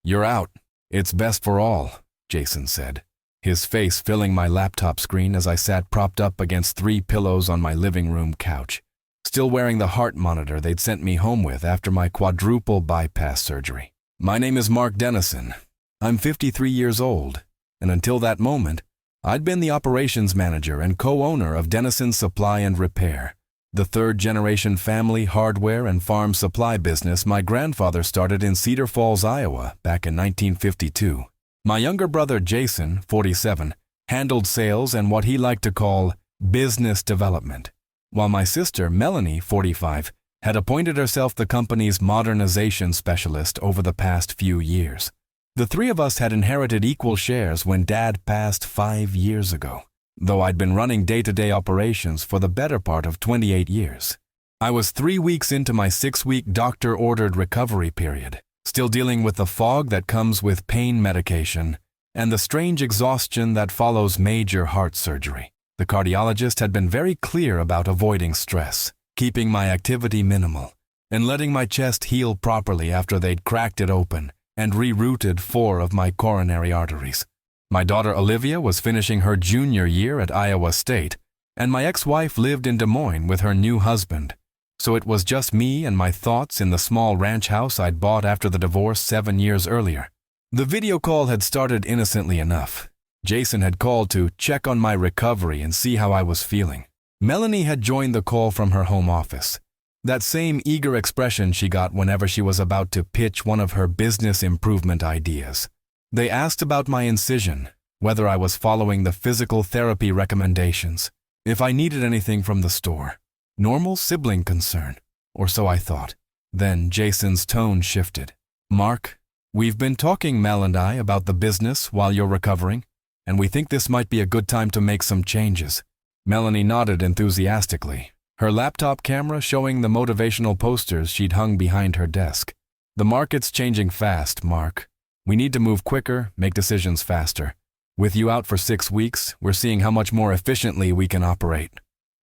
"You're out. It's best for all," Jason said, his face filling my laptop screen as I sat propped up against 3 pillows on my living room couch, still wearing the heart monitor they'd sent me home with after my quadruple bypass surgery. "My name is Mark Dennison. I'm 53 years old, and until that moment, I'd been the operations manager and co-owner of Dennison Supply and Repair, the third-generation family hardware and farm supply business my grandfather started in Cedar Falls, Iowa, back in 1952. My younger brother Jason, 47, handled sales and what he liked to call business development, while my sister Melanie, 45, had appointed herself the company's modernization specialist over the past few years. The 3 of us had inherited equal shares when Dad passed 5 years ago, though I'd been running day-to-day operations for the better part of 28 years. I was 3 weeks into my 6-week doctor-ordered recovery period, still dealing with the fog that comes with pain medication and the strange exhaustion that follows major heart surgery. The cardiologist had been very clear about avoiding stress, keeping my activity minimal, and letting my chest heal properly after they'd cracked it open and rerouted 4 of my coronary arteries. My daughter Olivia was finishing her junior year at Iowa State, and my ex-wife lived in Des Moines with her new husband, so it was just me and my thoughts in the small ranch house I'd bought after the divorce 7 years earlier. The video call had started innocently enough. Jason had called to check on my recovery and see how I was feeling. Melanie had joined the call from her home office. That same eager expression she got whenever she was about to pitch one of her business improvement ideas. They asked about my incision, whether I was following the physical therapy recommendations, if I needed anything from the store. Normal sibling concern, or so I thought. Then Jason's tone shifted. "Mark, we've been talking, Mel and I, about the business while you're recovering, and we think this might be a good time to make some changes." Melanie nodded enthusiastically, her laptop camera showing the motivational posters she'd hung behind her desk. "The market's changing fast, Mark. We need to move quicker, make decisions faster. With you out for 6 weeks, we're seeing how much more efficiently we can operate."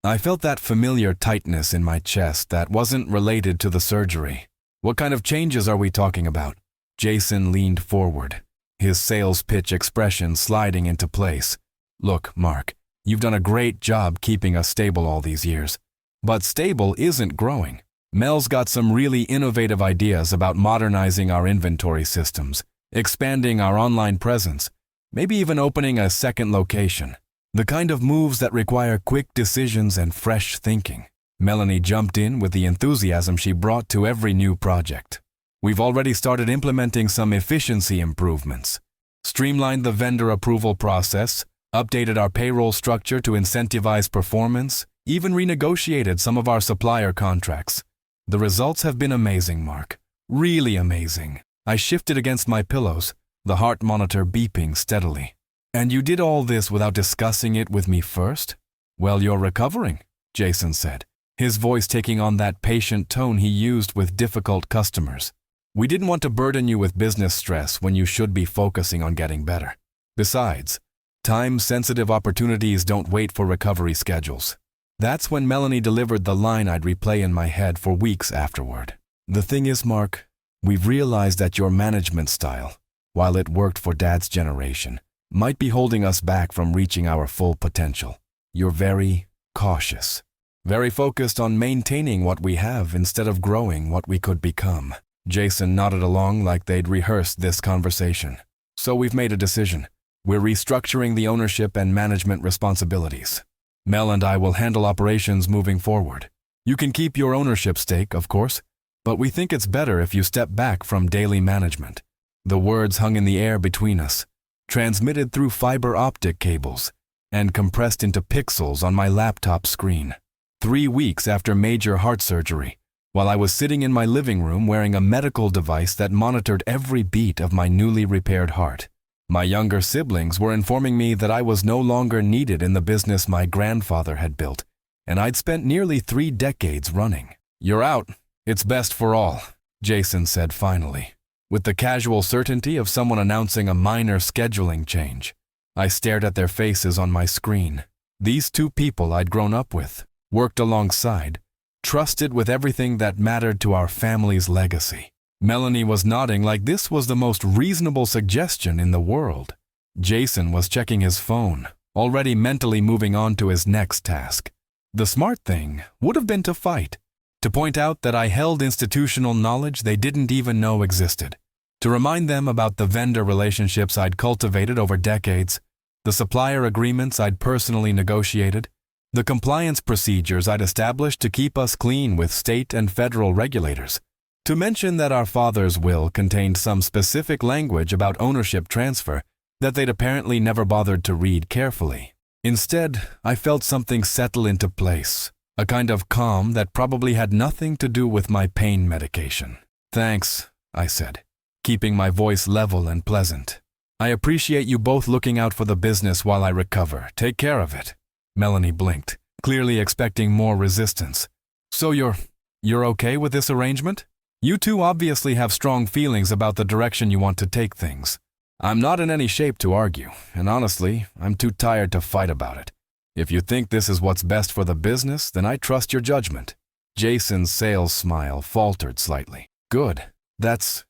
I felt that familiar tightness in my chest that wasn't related to the surgery. "What kind of changes are we talking about?" Jason leaned forward, his sales pitch expression sliding into place. "Look, Mark, you've done a great job keeping us stable all these years. But stable isn't growing. Mel's got some really innovative ideas about modernizing our inventory systems, expanding our online presence, maybe even opening a second location. The kind of moves that require quick decisions and fresh thinking." Melanie jumped in with the enthusiasm she brought to every new project. "We've already started implementing some efficiency improvements, streamlined the vendor approval process, updated our payroll structure to incentivize performance, even renegotiated some of our supplier contracts. The results have been amazing, Mark. Really amazing." I shifted against my pillows, the heart monitor beeping steadily. "And you did all this without discussing it with me first?" "Well, you're recovering," Jason said, his voice taking on that patient tone he used with difficult customers. "We didn't want to burden you with business stress when you should be focusing on getting better. Besides, time-sensitive opportunities don't wait for recovery schedules." That's when Melanie delivered the line I'd replay in my head for weeks afterward. "The thing is, Mark, we've realized that your management style, while it worked for Dad's generation, might be holding us back from reaching our full potential. You're very cautious, very focused on maintaining what we have instead of growing what we could become." Jason nodded along like they'd rehearsed this conversation. "So we've made a decision. We're restructuring the ownership and management responsibilities. Mel and I will handle operations moving forward. You can keep your ownership stake, of course, but we think it's better if you step back from daily management." The words hung in the air between us, transmitted through fiber optic cables, and compressed into pixels on my laptop screen. 3 weeks after major heart surgery, while I was sitting in my living room wearing a medical device that monitored every beat of my newly repaired heart, my younger siblings were informing me that I was no longer needed in the business my grandfather had built, and I'd spent nearly 3 decades running. "You're out. It's best for all," Jason said finally, with the casual certainty of someone announcing a minor scheduling change. I stared at their faces on my screen. These 2 people I'd grown up with, worked alongside, trusted with everything that mattered to our family's legacy. Melanie was nodding like this was the most reasonable suggestion in the world. Jason was checking his phone, already mentally moving on to his next task. The smart thing would have been to fight, to point out that I held institutional knowledge they didn't even know existed, to remind them about the vendor relationships I'd cultivated over decades, the supplier agreements I'd personally negotiated, the compliance procedures I'd established to keep us clean with state and federal regulators, to mention that our father's will contained some specific language about ownership transfer that they'd apparently never bothered to read carefully. Instead, I felt something settle into place, a kind of calm that probably had nothing to do with my pain medication. "Thanks," I said, keeping my voice level and pleasant. "I appreciate you both looking out for the business while I recover. Take care of it." Melanie blinked, clearly expecting more resistance. "So you're okay with this arrangement? You two obviously have strong feelings about the direction you want to take things. I'm not in any shape to argue, and honestly, I'm too tired to fight about it. If you think this is what's best for the business, then I trust your judgment." Jason's sales smile faltered slightly. "Good. That's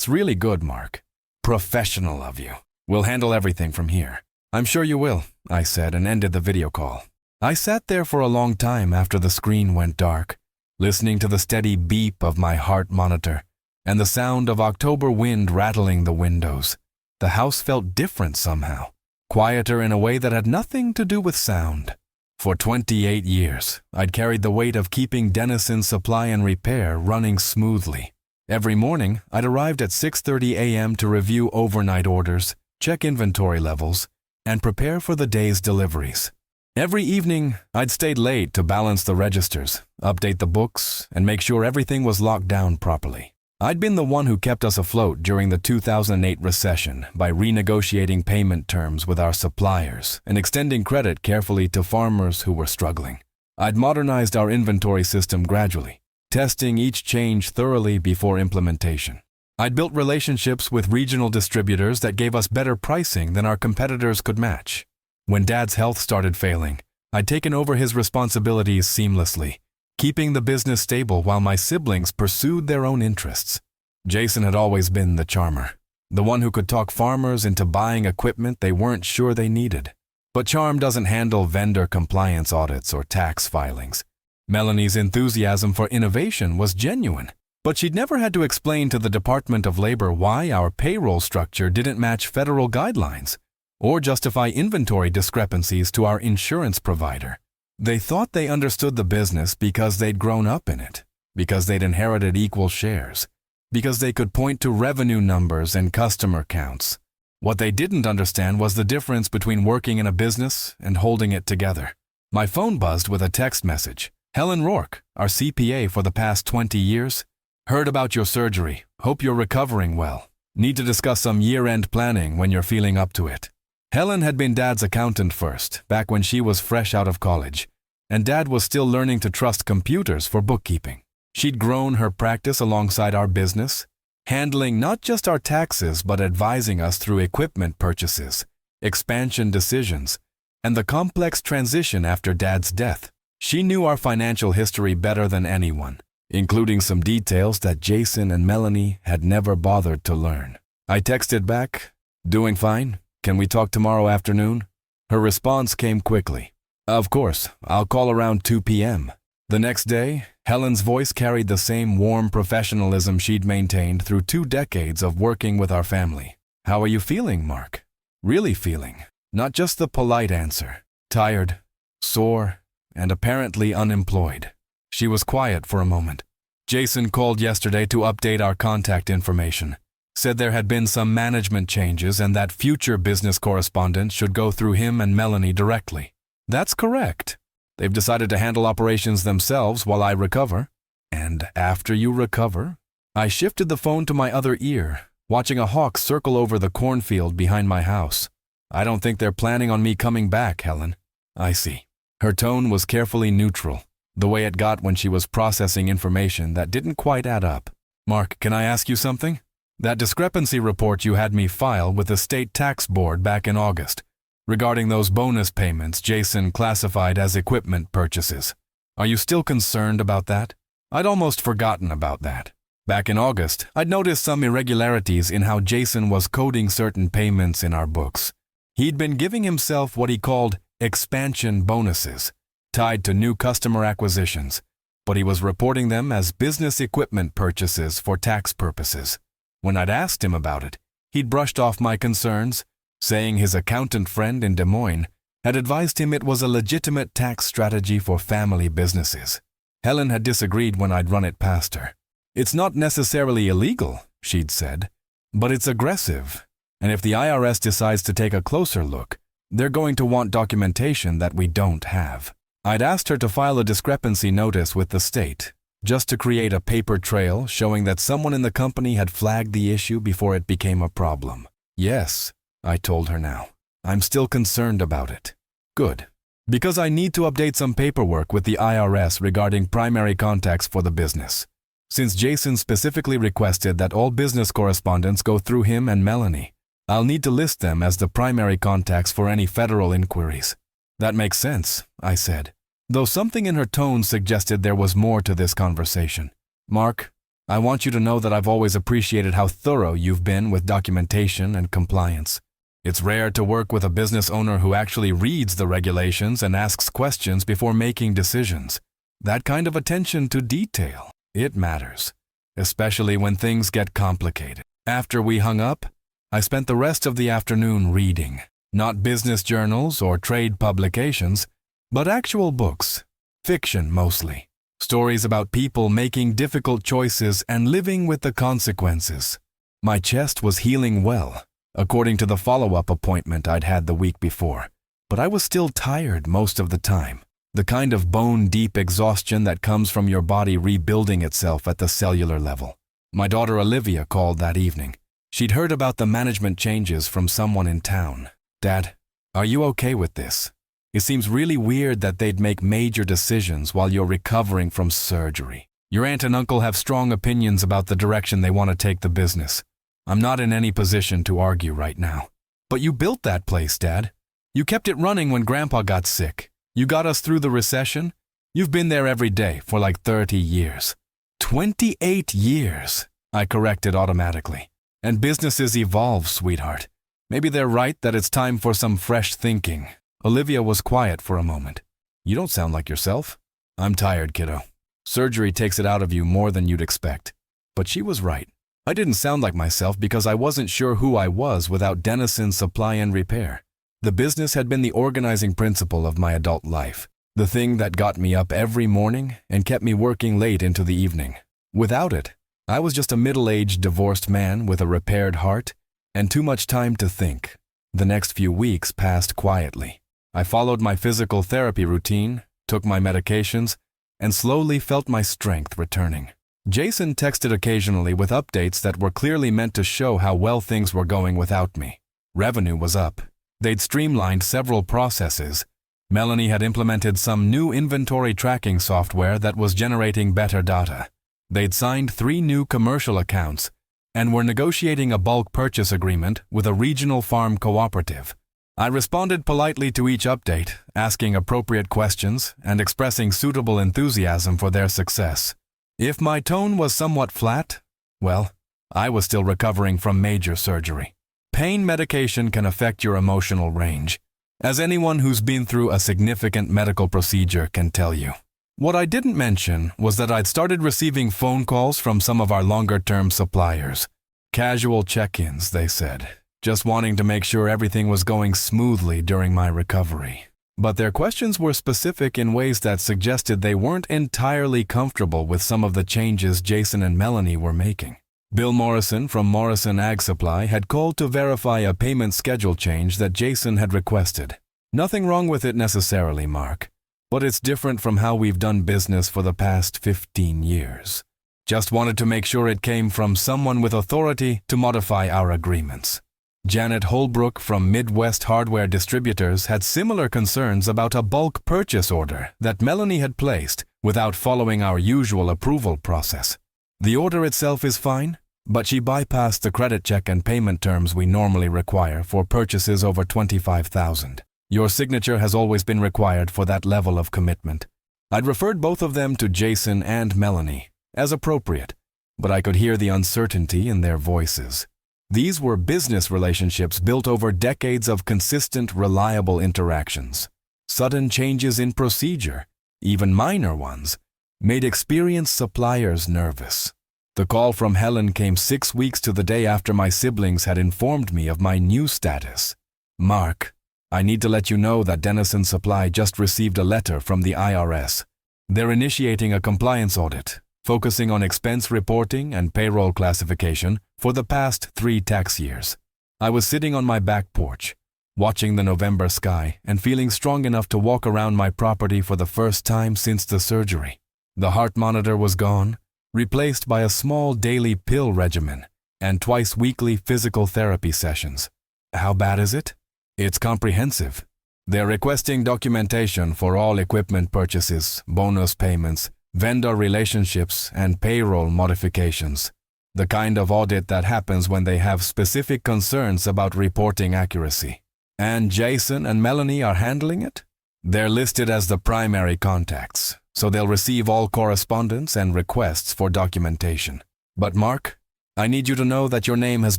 really good, Mark. Professional of you. We'll handle everything from here." "I'm sure you will," I said and ended the video call. I sat there for a long time after the screen went dark, listening to the steady beep of my heart monitor and the sound of October wind rattling the windows. The house felt different somehow, quieter in a way that had nothing to do with sound. For 28 years, I'd carried the weight of keeping Dennison's Supply and Repair running smoothly. Every morning, I'd arrived at 6:30 a.m. to review overnight orders, check inventory levels, and prepare for the day's deliveries. Every evening, I'd stayed late to balance the registers, update the books, and make sure everything was locked down properly. I'd been the one who kept us afloat during the 2008 recession by renegotiating payment terms with our suppliers and extending credit carefully to farmers who were struggling. I'd modernized our inventory system gradually, testing each change thoroughly before implementation. I'd built relationships with regional distributors that gave us better pricing than our competitors could match. When Dad's health started failing, I'd taken over his responsibilities seamlessly, keeping the business stable while my siblings pursued their own interests. Jason had always been the charmer, the one who could talk farmers into buying equipment they weren't sure they needed. But charm doesn't handle vendor compliance audits or tax filings. Melanie's enthusiasm for innovation was genuine, but she'd never had to explain to the Department of Labor why our payroll structure didn't match federal guidelines, or justify inventory discrepancies to our insurance provider. They thought they understood the business because they'd grown up in it, because they'd inherited equal shares, because they could point to revenue numbers and customer counts. What they didn't understand was the difference between working in a business and holding it together. My phone buzzed with a text message. "Helen Rourke, our CPA for the past 20 years. Heard about your surgery. Hope you're recovering well. Need to discuss some year-end planning when you're feeling up to it." Helen had been Dad's accountant first, back when she was fresh out of college, and Dad was still learning to trust computers for bookkeeping. She'd grown her practice alongside our business, handling not just our taxes but advising us through equipment purchases, expansion decisions, and the complex transition after Dad's death. She knew our financial history better than anyone, including some details that Jason and Melanie had never bothered to learn. I texted back, "Doing fine. Can we talk tomorrow afternoon?" Her response came quickly. "Of course, I'll call around 2 p.m. The next day, Helen's voice carried the same warm professionalism she'd maintained through 2 decades of working with our family. "How are you feeling, Mark?" Really feeling, not just the polite answer. Tired, sore, and apparently unemployed. She was quiet for a moment. "Jason called yesterday to update our contact information. Said there had been some management changes and that future business correspondence should go through him and Melanie directly." "That's correct. They've decided to handle operations themselves while I recover." "And after you recover?" I shifted the phone to my other ear, watching a hawk circle over the cornfield behind my house. "I don't think they're planning on me coming back, Helen." "I see." Her tone was carefully neutral, the way it got when she was processing information that didn't quite add up. "Mark, can I ask you something? That discrepancy report you had me file with the state tax board back in August, regarding those bonus payments Jason classified as equipment purchases. Are you still concerned about that? I'd almost forgotten about that." Back in August, I'd noticed some irregularities in how Jason was coding certain payments in our books. He'd been giving himself what he called expansion bonuses, tied to new customer acquisitions, but he was reporting them as business equipment purchases for tax purposes. When I'd asked him about it, he'd brushed off my concerns, saying his accountant friend in Des Moines had advised him it was a legitimate tax strategy for family businesses. Helen had disagreed when I'd run it past her. It's not necessarily illegal, she'd said, but it's aggressive, and if the IRS decides to take a closer look, they're going to want documentation that we don't have. I'd asked her to file a discrepancy notice with the state, just to create a paper trail showing that someone in the company had flagged the issue before it became a problem. Yes, I told her now. I'm still concerned about it. Good. Because I need to update some paperwork with the IRS regarding primary contacts for the business. Since Jason specifically requested that all business correspondence go through him and Melanie, I'll need to list them as the primary contacts for any federal inquiries. That makes sense, I said, though something in her tone suggested there was more to this conversation. Mark, I want you to know that I've always appreciated how thorough you've been with documentation and compliance. It's rare to work with a business owner who actually reads the regulations and asks questions before making decisions. That kind of attention to detail, it matters, especially when things get complicated. After we hung up, I spent the rest of the afternoon reading, not business journals or trade publications, but actual books, fiction mostly, stories about people making difficult choices and living with the consequences. My chest was healing well, according to the follow-up appointment I'd had the week before, but I was still tired most of the time. The kind of bone-deep exhaustion that comes from your body rebuilding itself at the cellular level. My daughter Olivia called that evening. She'd heard about the management changes from someone in town. Dad, are you okay with this? It seems really weird that they'd make major decisions while you're recovering from surgery. Your aunt and uncle have strong opinions about the direction they want to take the business. I'm not in any position to argue right now. But you built that place, Dad. You kept it running when Grandpa got sick. You got us through the recession. You've been there every day for like 30 years. 28 years, I corrected automatically. And businesses evolve, sweetheart. Maybe they're right that it's time for some fresh thinking. Olivia was quiet for a moment. You don't sound like yourself. I'm tired, kiddo. Surgery takes it out of you more than you'd expect. But she was right. I didn't sound like myself because I wasn't sure who I was without Dennison's supply and repair. The business had been the organizing principle of my adult life, the thing that got me up every morning and kept me working late into the evening. Without it, I was just a middle-aged divorced man with a repaired heart and too much time to think. The next few weeks passed quietly. I followed my physical therapy routine, took my medications, and slowly felt my strength returning. Jason texted occasionally with updates that were clearly meant to show how well things were going without me. Revenue was up. They'd streamlined several processes. Melanie had implemented some new inventory tracking software that was generating better data. They'd signed 3 new commercial accounts and were negotiating a bulk purchase agreement with a regional farm cooperative. I responded politely to each update, asking appropriate questions and expressing suitable enthusiasm for their success. If my tone was somewhat flat, well, I was still recovering from major surgery. Pain medication can affect your emotional range, as anyone who's been through a significant medical procedure can tell you. What I didn't mention was that I'd started receiving phone calls from some of our longer-term suppliers. Casual check-ins, they said, just wanting to make sure everything was going smoothly during my recovery. But their questions were specific in ways that suggested they weren't entirely comfortable with some of the changes Jason and Melanie were making. Bill Morrison from Morrison Ag Supply had called to verify a payment schedule change that Jason had requested. Nothing wrong with it necessarily, Mark, but it's different from how we've done business for the past 15 years. Just wanted to make sure it came from someone with authority to modify our agreements. Janet Holbrook from Midwest Hardware Distributors had similar concerns about a bulk purchase order that Melanie had placed without following our usual approval process. The order itself is fine, but she bypassed the credit check and payment terms we normally require for purchases over $25,000. Your signature has always been required for that level of commitment. I'd referred both of them to Jason and Melanie, as appropriate, but I could hear the uncertainty in their voices. These were business relationships built over decades of consistent, reliable interactions. Sudden changes in procedure, even minor ones, made experienced suppliers nervous. The call from Helen came 6 weeks to the day after my siblings had informed me of my new status. "Mark, I need to let you know that Denison Supply just received a letter from the IRS. They're initiating a compliance audit, focusing on expense reporting and payroll classification for the past 3 tax years." I was sitting on my back porch, watching the November sky and feeling strong enough to walk around my property for the first time since the surgery. The heart monitor was gone, replaced by a small daily pill regimen and twice-weekly physical therapy sessions. How bad is it? It's comprehensive. They're requesting documentation for all equipment purchases, bonus payments, vendor relationships, and payroll modifications. The kind of audit that happens when they have specific concerns about reporting accuracy. And Jason and Melanie are handling it? They're listed as the primary contacts, so they'll receive all correspondence and requests for documentation. But Mark, I need you to know that your name has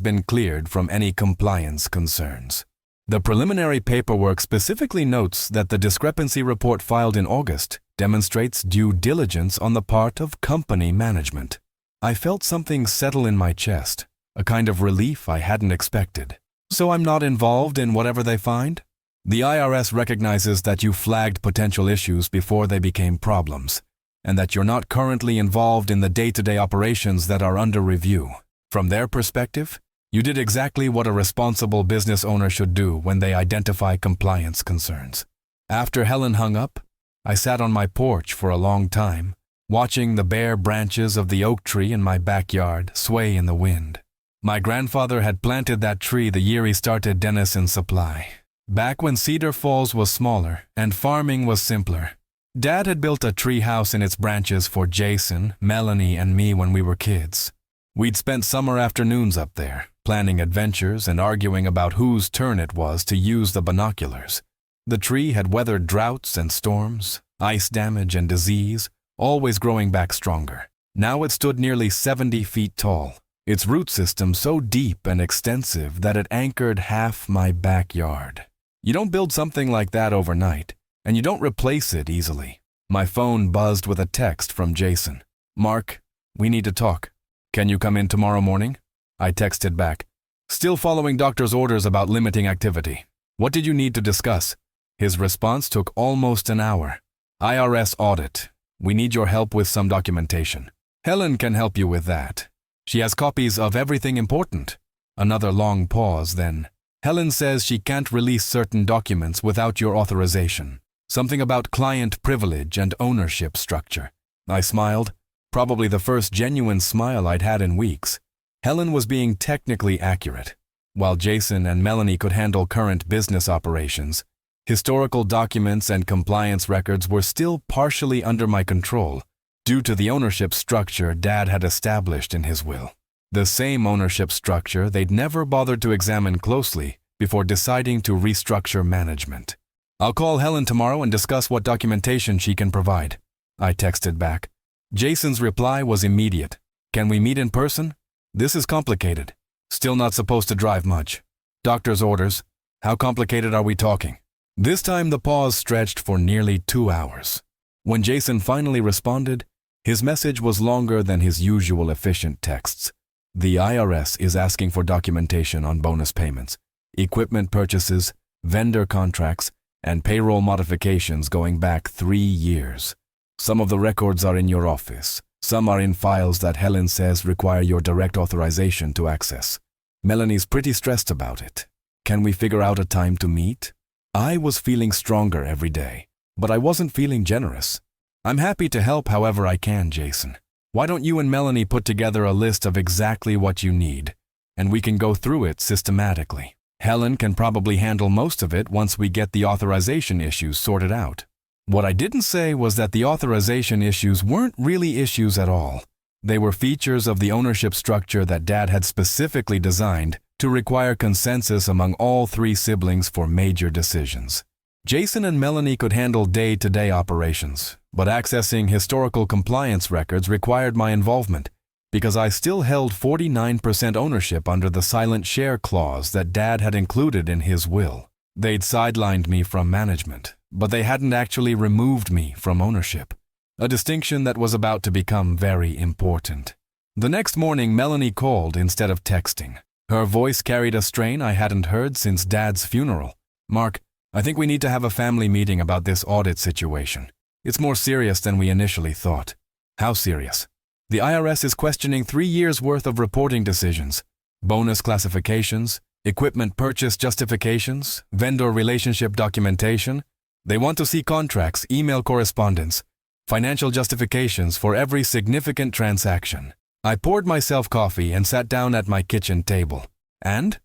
been cleared from any compliance concerns. The preliminary paperwork specifically notes that the discrepancy report filed in August demonstrates due diligence on the part of company management. I felt something settle in my chest, a kind of relief I hadn't expected. So I'm not involved in whatever they find? The IRS recognizes that you flagged potential issues before they became problems, and that you're not currently involved in the day-to-day operations that are under review. From their perspective, you did exactly what a responsible business owner should do when they identify compliance concerns. After Helen hung up, I sat on my porch for a long time, watching the bare branches of the oak tree in my backyard sway in the wind. My grandfather had planted that tree the year he started Denison Supply, back when Cedar Falls was smaller and farming was simpler. Dad had built a tree house in its branches for Jason, Melanie, and me when we were kids. We'd spent summer afternoons up there, planning adventures and arguing about whose turn it was to use the binoculars. The tree had weathered droughts and storms, ice damage and disease, always growing back stronger. Now it stood nearly 70 feet tall, its root system so deep and extensive that it anchored half my backyard. You don't build something like that overnight, and you don't replace it easily. My phone buzzed with a text from Jason. "Mark, we need to talk. Can you come in tomorrow morning?" I texted back. "Still following doctor's orders about limiting activity. What did you need to discuss?" His response took almost an hour. "IRS audit. We need your help with some documentation. Helen can help you with that. She has copies of everything important." Another long pause, then. "Helen says she can't release certain documents without your authorization. Something about client privilege and ownership structure." I smiled, probably the first genuine smile I'd had in weeks. Helen was being technically accurate. While Jason and Melanie could handle current business operations, historical documents and compliance records were still partially under my control due to the ownership structure Dad had established in his will. The same ownership structure they'd never bothered to examine closely before deciding to restructure management. "I'll call Helen tomorrow and discuss what documentation she can provide," I texted back. Jason's reply was immediate. "Can we meet in person? This is complicated. Still not supposed to drive much. Doctor's orders. How complicated are we talking?" This time the pause stretched for nearly 2 hours. When Jason finally responded, his message was longer than his usual efficient texts. "The IRS is asking for documentation on bonus payments, equipment purchases, vendor contracts, and payroll modifications going back 3 years. Some of the records are in your office. Some are in files that Helen says require your direct authorization to access. Melanie's pretty stressed about it. Can we figure out a time to meet?" I was feeling stronger every day, but I wasn't feeling generous. "I'm happy to help however I can, Jason. Why don't you and Melanie put together a list of exactly what you need, and we can go through it systematically. Helen can probably handle most of it once we get the authorization issues sorted out." What I didn't say was that the authorization issues weren't really issues at all. They were features of the ownership structure that Dad had specifically designed to require consensus among all 3 siblings for major decisions. Jason and Melanie could handle day-to-day operations, but accessing historical compliance records required my involvement, because I still held 49% ownership under the silent share clause that Dad had included in his will. They'd sidelined me from management, but they hadn't actually removed me from ownership, a distinction that was about to become very important. The next morning, Melanie called instead of texting. Her voice carried a strain I hadn't heard since Dad's funeral. "Mark, I think we need to have a family meeting about this audit situation. It's more serious than we initially thought." "How serious?" "The IRS is questioning 3 years' worth of reporting decisions, bonus classifications, equipment purchase justifications, vendor relationship documentation. They want to see contracts, email correspondence, financial justifications for every significant transaction." I poured myself coffee and sat down at my kitchen table. And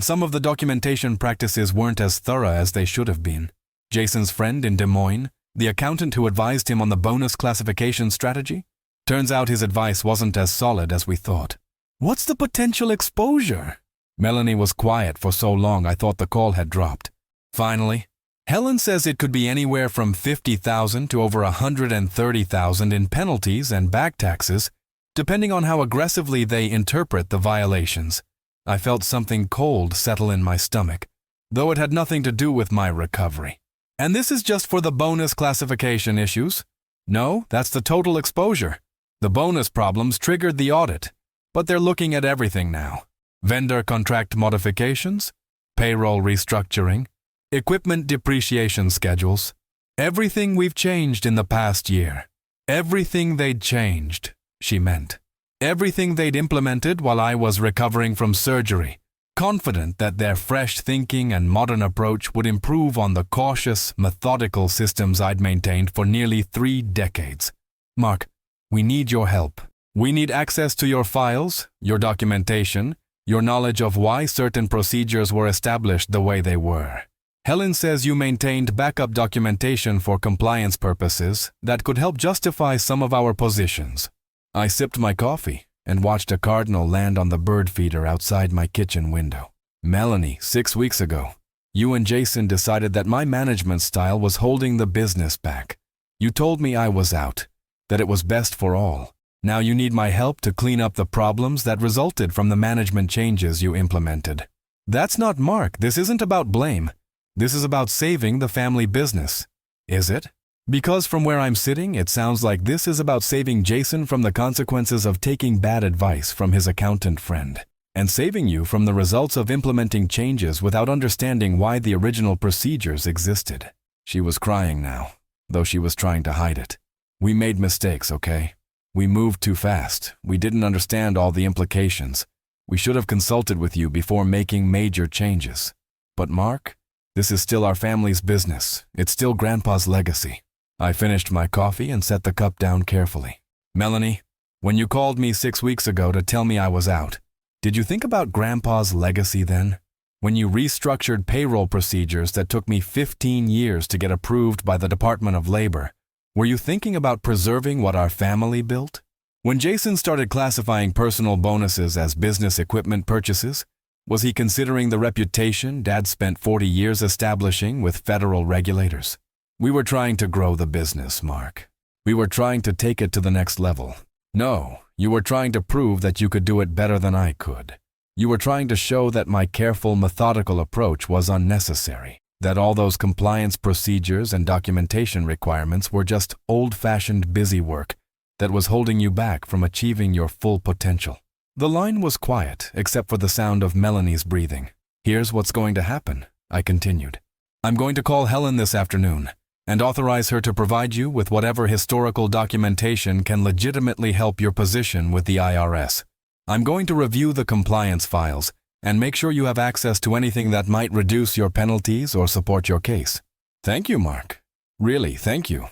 some of the documentation practices weren't as thorough as they should have been. Jason's friend in Des Moines, the accountant who advised him on the bonus classification strategy? Turns out his advice wasn't as solid as we thought. "What's the potential exposure?" Melanie was quiet for so long I thought the call had dropped. Finally, "Helen says it could be anywhere from $50,000 to over $130,000 in penalties and back taxes, depending on how aggressively they interpret the violations." I felt something cold settle in my stomach, though it had nothing to do with my recovery. "And this is just for the bonus classification issues?" "No, that's the total exposure. The bonus problems triggered the audit, but they're looking at everything now. Vendor contract modifications, payroll restructuring, equipment depreciation schedules. Everything we've changed in the past year. Everything they'd changed," she meant. "Everything they'd implemented while I was recovering from surgery, confident that their fresh thinking and modern approach would improve on the cautious, methodical systems I'd maintained for nearly 3 decades. Mark, we need your help. We need access to your files, your documentation, your knowledge of why certain procedures were established the way they were. Helen says you maintained backup documentation for compliance purposes that could help justify some of our positions." I sipped my coffee and watched a cardinal land on the bird feeder outside my kitchen window. "Melanie, 6 weeks ago, you and Jason decided that my management style was holding the business back. You told me I was out, that it was best for all. Now you need my help to clean up the problems that resulted from the management changes you implemented." "That's not Mark. This isn't about blame. This is about saving the family business." "Is it?" "Because from where I'm sitting, it sounds like this is about saving Jason from the consequences of taking bad advice from his accountant friend, and saving you from the results of implementing changes without understanding why the original procedures existed." She was crying now, though she was trying to hide it. "We made mistakes, okay? We moved too fast. We didn't understand all the implications. We should have consulted with you before making major changes. But Mark, this is still our family's business. It's still Grandpa's legacy." I finished my coffee and set the cup down carefully. "Melanie, when you called me 6 weeks ago to tell me I was out, did you think about Grandpa's legacy then? When you restructured payroll procedures that took me 15 years to get approved by the Department of Labor, were you thinking about preserving what our family built? When Jason started classifying personal bonuses as business equipment purchases, was he considering the reputation Dad spent 40 years establishing with federal regulators? We were trying to grow the business, Mark. We were trying to take it to the next level. No, you were trying to prove that you could do it better than I could. You were trying to show that my careful, methodical approach was unnecessary, that all those compliance procedures and documentation requirements were just old-fashioned busy work that was holding you back from achieving your full potential." The line was quiet, except for the sound of Melanie's breathing. "Here's what's going to happen," I continued. "I'm going to call Helen this afternoon and authorize her to provide you with whatever historical documentation can legitimately help your position with the IRS. I'm going to review the compliance files and make sure you have access to anything that might reduce your penalties or support your case." "Thank you, Mark. Really, thank you.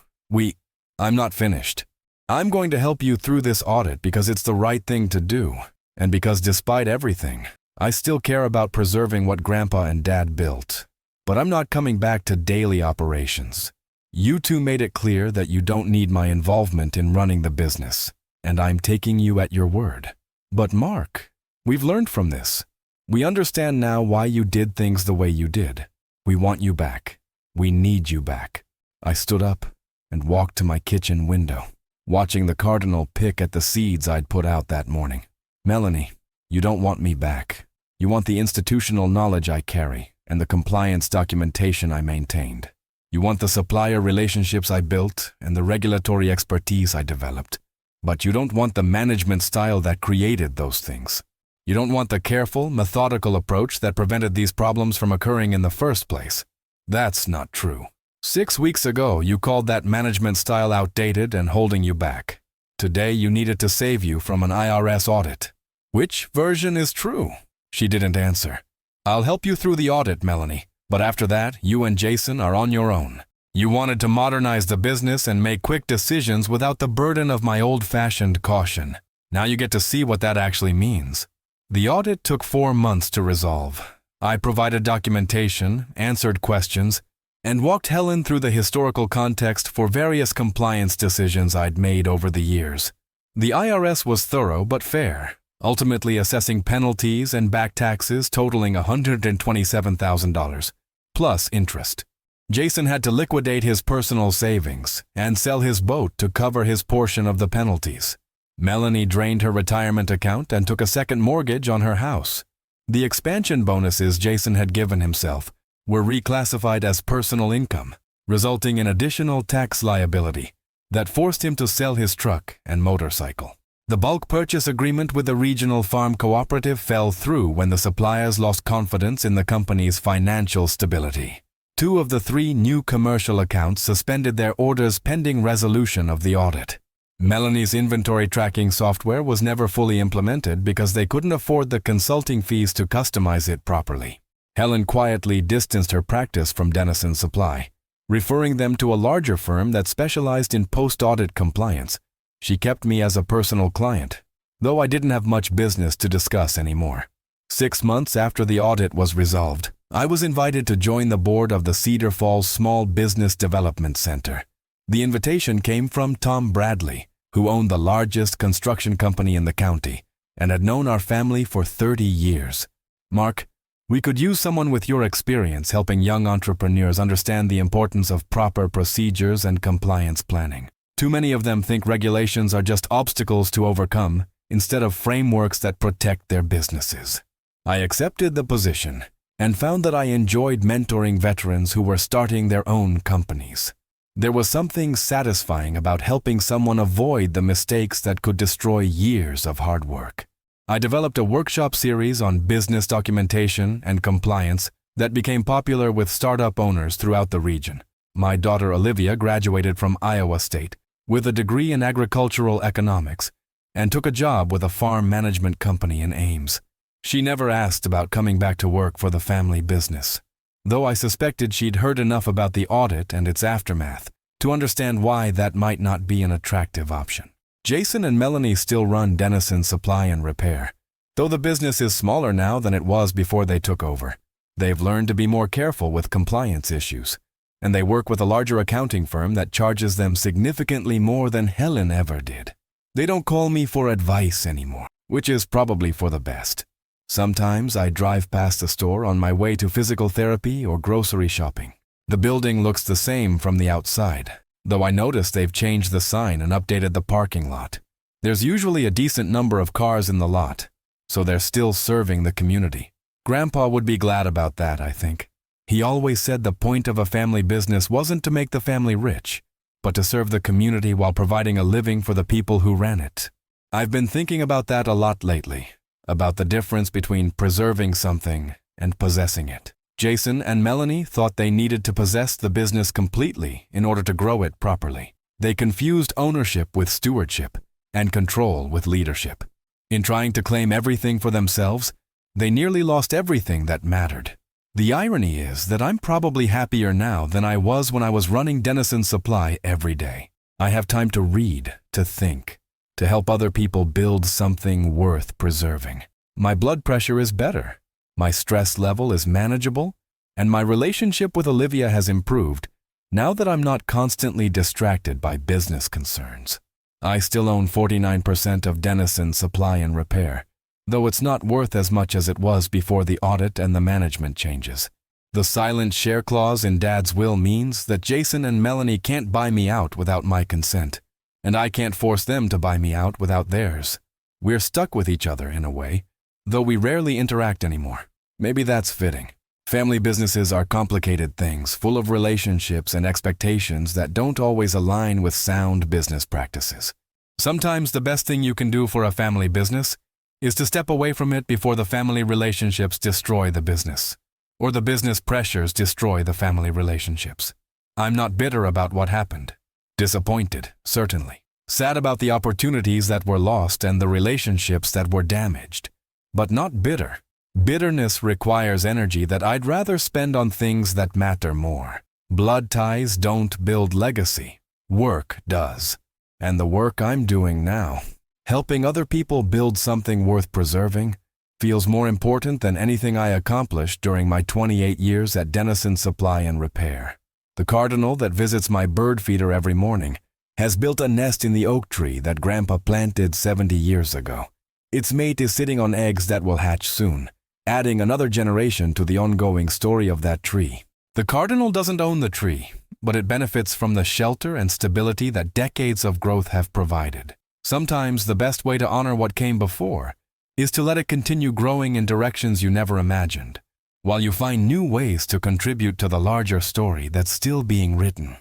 I'm not finished. I'm going to help you through this audit because it's the right thing to do, and because despite everything, I still care about preserving what Grandpa and Dad built. But I'm not coming back to daily operations. You two made it clear that you don't need my involvement in running the business, and I'm taking you at your word. But Mark, we've learned from this. We understand now why you did things the way you did. We want you back. We need you back." I stood up and walked to my kitchen window. watching the cardinal pick at the seeds I'd put out that morning. Melanie, you don't want me back. You want the institutional knowledge I carry and the compliance documentation I maintained. You want the supplier relationships I built and the regulatory expertise I developed. But you don't want the management style that created those things. You don't want the careful, methodical approach that prevented these problems from occurring in the first place. That's not true. 6 weeks ago, you called that management style outdated and holding you back. Today, you need it to save you from an IRS audit. Which version is true? She didn't answer. I'll help you through the audit, Melanie, but after that, you and Jason are on your own. You wanted to modernize the business and make quick decisions without the burden of my old-fashioned caution. Now you get to see what that actually means. The audit took 4 months to resolve. I provided documentation, answered questions, and walked Helen through the historical context for various compliance decisions I'd made over the years. The IRS was thorough but fair, ultimately assessing penalties and back taxes totaling $127,000, plus interest. Jason had to liquidate his personal savings and sell his boat to cover his portion of the penalties. Melanie drained her retirement account and took a second mortgage on her house. The expansion bonuses Jason had given himself were reclassified as personal income, resulting in additional tax liability that forced him to sell his truck and motorcycle. The bulk purchase agreement with the regional farm cooperative fell through when the suppliers lost confidence in the company's financial stability. 2 of the 3 new commercial accounts suspended their orders pending resolution of the audit. Melanie's inventory tracking software was never fully implemented because they couldn't afford the consulting fees to customize it properly. Helen quietly distanced her practice from Dennison Supply, referring them to a larger firm that specialized in post-audit compliance. She kept me as a personal client, though I didn't have much business to discuss anymore. 6 months after the audit was resolved, I was invited to join the board of the Cedar Falls Small Business Development Center. The invitation came from Tom Bradley, who owned the largest construction company in the county and had known our family for 30 years. Mark, we could use someone with your experience helping young entrepreneurs understand the importance of proper procedures and compliance planning. Too many of them think regulations are just obstacles to overcome instead of frameworks that protect their businesses. I accepted the position and found that I enjoyed mentoring veterans who were starting their own companies. There was something satisfying about helping someone avoid the mistakes that could destroy years of hard work. I developed a workshop series on business documentation and compliance that became popular with startup owners throughout the region. My daughter Olivia graduated from Iowa State with a degree in agricultural economics and took a job with a farm management company in Ames. She never asked about coming back to work for the family business, though I suspected she'd heard enough about the audit and its aftermath to understand why that might not be an attractive option. Jason and Melanie still run Dennison Supply and Repair, though the business is smaller now than it was before they took over. They've learned to be more careful with compliance issues, and they work with a larger accounting firm that charges them significantly more than Helen ever did. They don't call me for advice anymore, which is probably for the best. Sometimes I drive past the store on my way to physical therapy or grocery shopping. The building looks the same from the outside, though I notice they've changed the sign and updated the parking lot. There's usually a decent number of cars in the lot, so they're still serving the community. Grandpa would be glad about that, I think. He always said the point of a family business wasn't to make the family rich, but to serve the community while providing a living for the people who ran it. I've been thinking about that a lot lately, about the difference between preserving something and possessing it. Jason and Melanie thought they needed to possess the business completely in order to grow it properly. They confused ownership with stewardship and control with leadership. In trying to claim everything for themselves, they nearly lost everything that mattered. The irony is that I'm probably happier now than I was when I was running Dennison Supply every day. I have time to read, to think, to help other people build something worth preserving. My blood pressure is better, my stress level is manageable, and my relationship with Olivia has improved now that I'm not constantly distracted by business concerns. I still own 49% of Dennison Supply and Repair, though it's not worth as much as it was before the audit and the management changes. The silent share clause in Dad's will means that Jason and Melanie can't buy me out without my consent. and I can't force them to buy me out without theirs. We're stuck with each other in a way, though we rarely interact anymore. Maybe that's fitting. Family businesses are complicated things, full of relationships and expectations that don't always align with sound business practices. Sometimes the best thing you can do for a family business is to step away from it before the family relationships destroy the business, or the business pressures destroy the family relationships. I'm not bitter about what happened. Disappointed, certainly. Sad about the opportunities that were lost and the relationships that were damaged, but not bitter. Bitterness requires energy that I'd rather spend on things that matter more. Blood ties don't build legacy. Work does. And the work I'm doing now, helping other people build something worth preserving, feels more important than anything I accomplished during my 28 years at Dennison Supply and Repair. The cardinal that visits my bird feeder every morning has built a nest in the oak tree that Grandpa planted 70 years ago. Its mate is sitting on eggs that will hatch soon, adding another generation to the ongoing story of that tree. The cardinal doesn't own the tree, but it benefits from the shelter and stability that decades of growth have provided. Sometimes the best way to honor what came before is to let it continue growing in directions you never imagined, while you find new ways to contribute to the larger story that's still being written.